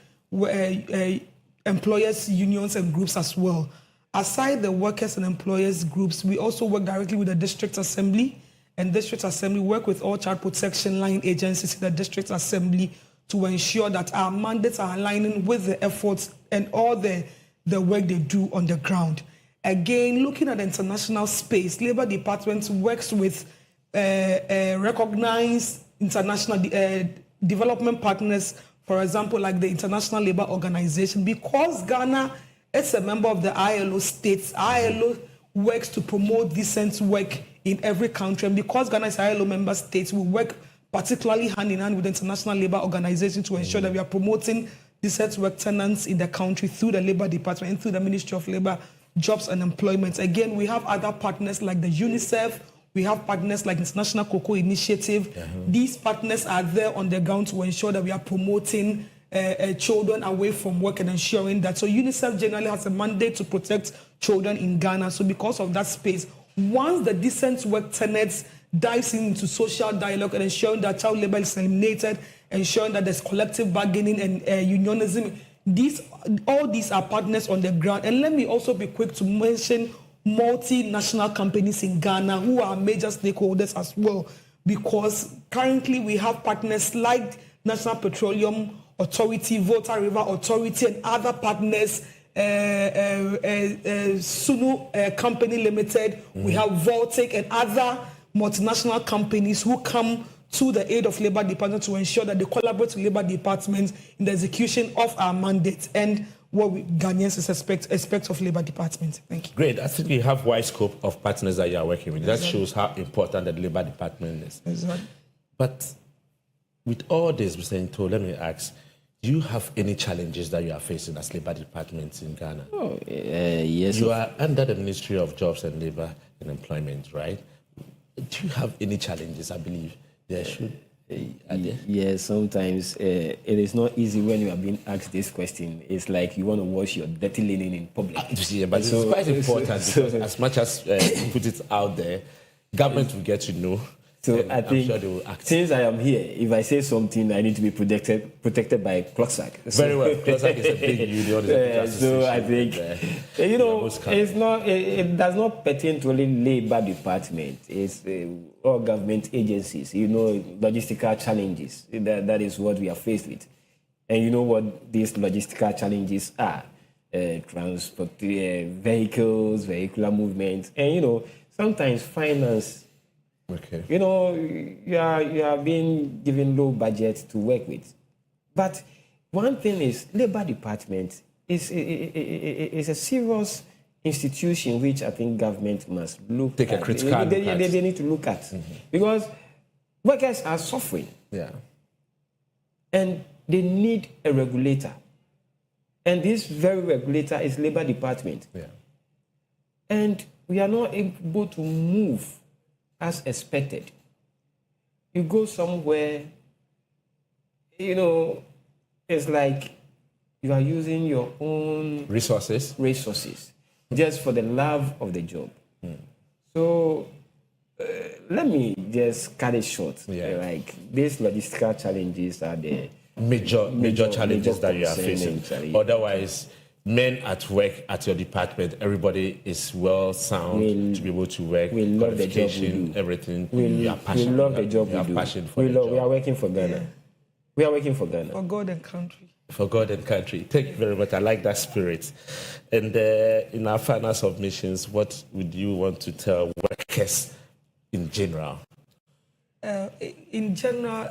Speaker 2: employers unions and groups as well. Aside the workers and employers groups, we also work directly with the district assembly, and district assembly work with all child protection line agencies in the district assembly to ensure that our mandates are aligning with the efforts and all the work they do on the ground. Again, looking at the international space, Labour Department works with recognized international development partners, for example, like the International Labour Organization. Because Ghana is a member of the ILO states, ILO works to promote decent work in every country. And because Ghana is ILO member states, we work particularly hand in hand with the International Labour Organization to ensure that we are promoting decent work tenants in the country through the Labour Department and through the Ministry of Labour, Jobs and Employment. Again, we have other partners like the UNICEF, we have partners like International Cocoa Initiative. These partners are there on the ground to ensure that we are promoting children away from work and ensuring that. So UNICEF generally has a mandate to protect children in Ghana. So because of that space, once the decent work tenants dives into social dialogue and ensuring that child labor is eliminated, ensuring that there's collective bargaining and unionism, all these are partners on the ground. And let me also be quick to mention multinational companies in Ghana who are major stakeholders as well, because currently we have partners like National Petroleum Authority, Volta River Authority, and other partners, Sunu Company Limited, we have Voltic and other multinational companies who come to the aid of Labour Department to ensure that they collaborate with Labour Department in the execution of our mandate and what Ghanaians expect of Labour Department. Thank you.
Speaker 1: Great. I think you have wide scope of partners that you are working with. That shows how important the Labour Department is.
Speaker 2: Exactly.
Speaker 1: But with all this, Mr. Into, let me ask, do you have any challenges that you are facing as Labour Department in Ghana?
Speaker 3: Yes.
Speaker 1: You are under the Ministry of Jobs and Labour and Employment, right? Do you have any challenges? I believe there should.
Speaker 3: Yes, sometimes it is not easy when you are being asked this question. It's like you want to wash your dirty linen in public.
Speaker 1: Yeah, but it's quite important because as much as you put it out there, government will get to know.
Speaker 3: So I think
Speaker 1: sure they will act.
Speaker 3: Since I am here, if I say something, I need to be protected by CLOCSAC.
Speaker 1: Very well. CLOCSAC is a big union.
Speaker 3: So I think, it's not. It does not pertain to only Labour Department. It's all government agencies. Logistical challenges. That is what we are faced with. And you know what these logistical challenges are? Transport, vehicles, vehicular movement, and sometimes finance.
Speaker 1: Okay.
Speaker 3: You are being given low budget to work with. But one thing is, Labour Department is a serious institution which I think government must look
Speaker 1: Take
Speaker 3: at.
Speaker 1: a critical look at.
Speaker 3: They need to look at. Because workers are suffering.
Speaker 1: Yeah.
Speaker 3: And they need a regulator. And this very regulator is Labour Department.
Speaker 1: Yeah.
Speaker 3: And we are not able to move as expected. You go somewhere, it's like you are using your own
Speaker 1: resources
Speaker 3: just for the love of the job. So let me just cut it short.
Speaker 1: Yeah.
Speaker 3: Like these logistical challenges are the
Speaker 1: major challenges that you are facing.
Speaker 3: Actually.
Speaker 1: Otherwise, men at work at your department, everybody is well sound to be able to work.
Speaker 3: We love the job we do.
Speaker 1: Everything.
Speaker 3: We
Speaker 1: are passionate.
Speaker 3: We love the job we do.
Speaker 1: Passion for the job.
Speaker 3: We are working for Ghana. We are working for Ghana.
Speaker 2: For God and country.
Speaker 1: For God and country. Thank you very much. I like that spirit. And in our final submissions, what would you want to tell workers in general?
Speaker 2: In general,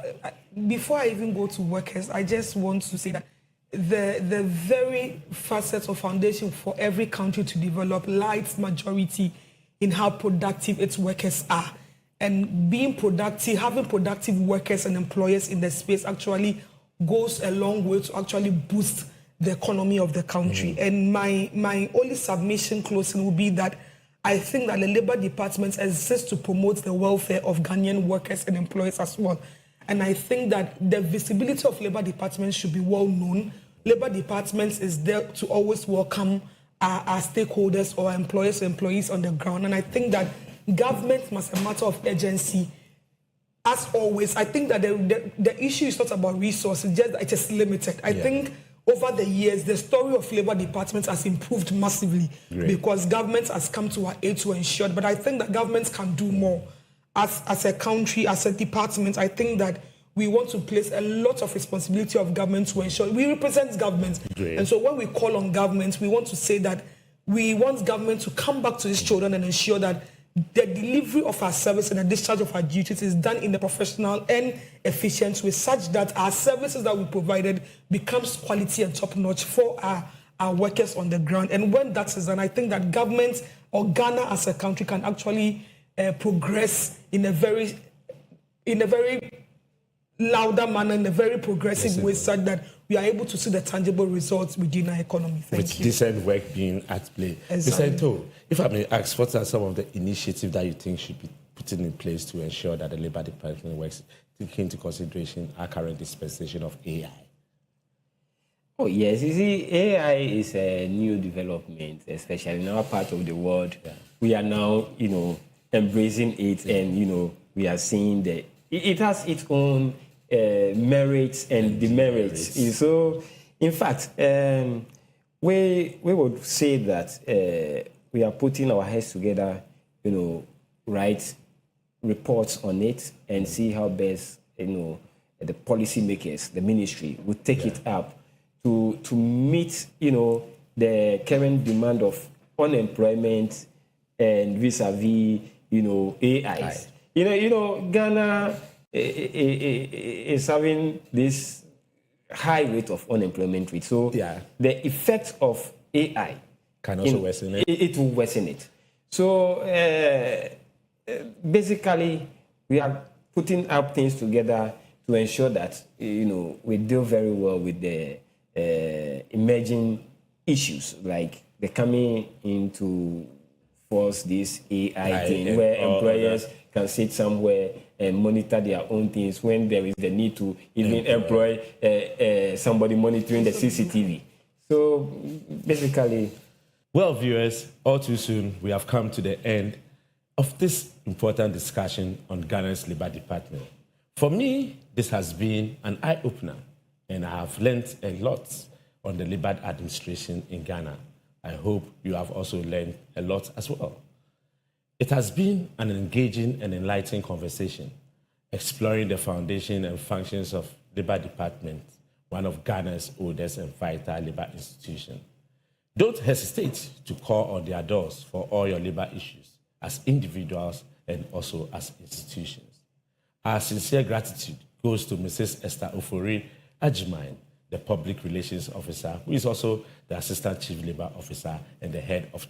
Speaker 2: before I even go to workers, I just want to say that the very facet of foundation for every country to develop lies majority in how productive its workers are. And being productive, having productive workers and employers in the space actually goes a long way to actually boost the economy of the country. And my only submission closing will be that I think that the Labour Department exists to promote the welfare of Ghanaian workers and employers as well. And I think that the visibility of Labour Department should be well known. Labour Department is there to always welcome our stakeholders or employees on the ground. And I think that government must, a matter of urgency, as always. I think that the issue is not about resources, just that it is limited. I think over the years, the story of Labour Department has improved massively because government has come to our aid to ensure. But I think that governments can do more. As a country, as a department, I think that we want to place a lot of responsibility of government to ensure. We represent government. And so when we call on government, we want to say that we want government to come back to these children and ensure that the delivery of our service and the discharge of our duties is done in a professional and efficient way, such that our services that we provided becomes quality and top-notch for our workers on the ground. And when that is done, I think that government or Ghana as a country can actually progress in a very louder manner, in a very progressive way, such that we are able to see the tangible results within our economy.
Speaker 1: With decent work being at play.
Speaker 2: Exactly.
Speaker 1: Mr. Ito, if I may ask, what are some of the initiatives that you think should be put in place to ensure that the Labour Department works, taking into consideration our current dispensation of AI?
Speaker 3: Oh, yes. You see, AI is a new development, especially in our part of the world. We are now, embracing it, and, we are seeing that it has its own merits and demerits. So, in fact, we would say that we are putting our heads together, write reports on it and see how best, the policymakers, the ministry, would take it up to meet, the current demand of unemployment and vis-a-vis, AIs. Ghana is having this high rate of unemployment rate. So the effect of AI
Speaker 1: can also worsen it.
Speaker 3: It will worsen it. So basically, we are putting up things together to ensure that we deal very well with the emerging issues, like the coming into force this AI thing, where employers can sit somewhere and monitor their own things when there is the need to even employ somebody monitoring the CCTV. So basically...
Speaker 1: Well, viewers, all too soon, we have come to the end of this important discussion on Ghana's Labour Department. For me, this has been an eye-opener, and I have learned a lot on the Labour administration in Ghana. I hope you have also learned a lot as well. It has been an engaging and enlightening conversation, exploring the foundation and functions of Labour Department, one of Ghana's oldest and vital labour institutions. Don't hesitate to call on their doors for all your labour issues as individuals and also as institutions. Our sincere gratitude goes to Mrs. Esther Ofori Ajimine, the Public Relations Officer, who is also the Assistant Chief Labour Officer and the Head of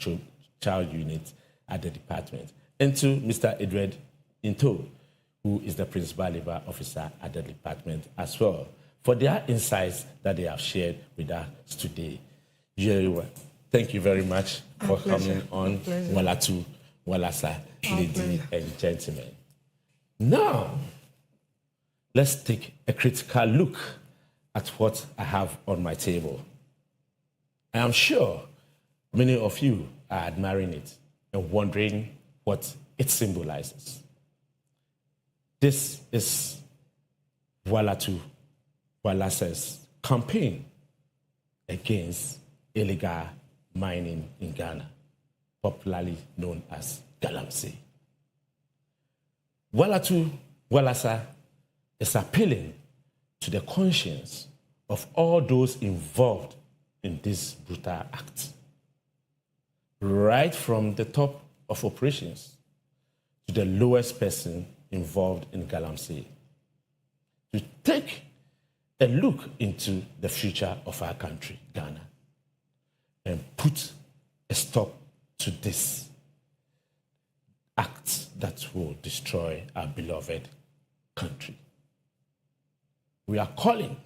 Speaker 1: Child Unit at the department, and to Mr. Edward Into, who is the Principal Labour Officer at the department as well, for their insights that they have shared with us today. Thank you very much for coming on Walatu, Walasa, ladies and gentlemen. Now, let's take a critical look at what I have on my table. I am sure many of you are admiring it and wondering what it symbolizes. This is Walatu, Walasa's campaign against illegal mining in Ghana, popularly known as Galamsey. Walatu, Walasa is appealing to the conscience of all those involved in this brutal act, right from the top of operations to the lowest person involved in Galamsey, to take a look into the future of our country, Ghana, and put a stop to this act that will destroy our beloved country. We are calling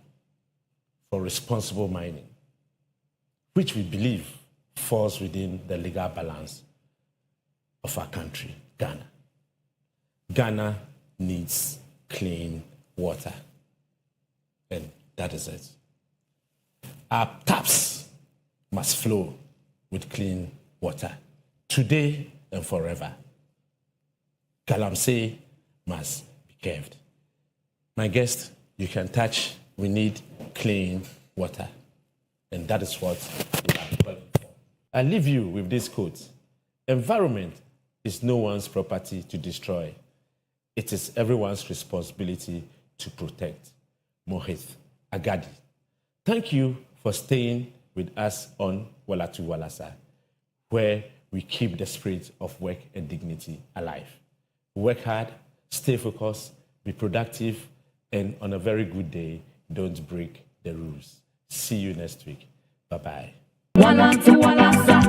Speaker 1: for responsible mining, which we believe falls within the legal balance of our country, Ghana. Ghana needs clean water. And that is it. Our taps must flow with clean water, today and forever. Galamsey must be curved. My guest, you can touch, we need clean water. And that is what we are calling for. I leave you with this quote. Environment is no one's property to destroy. It is everyone's responsibility to protect. Mohit Agadi. Thank you for staying with us on Walatu Walasa, where we keep the spirit of work and dignity alive. Work hard, stay focused, be productive, and on a very good day, don't break the rules. See you next week. Bye-bye.
Speaker 4: Walatu Walasa,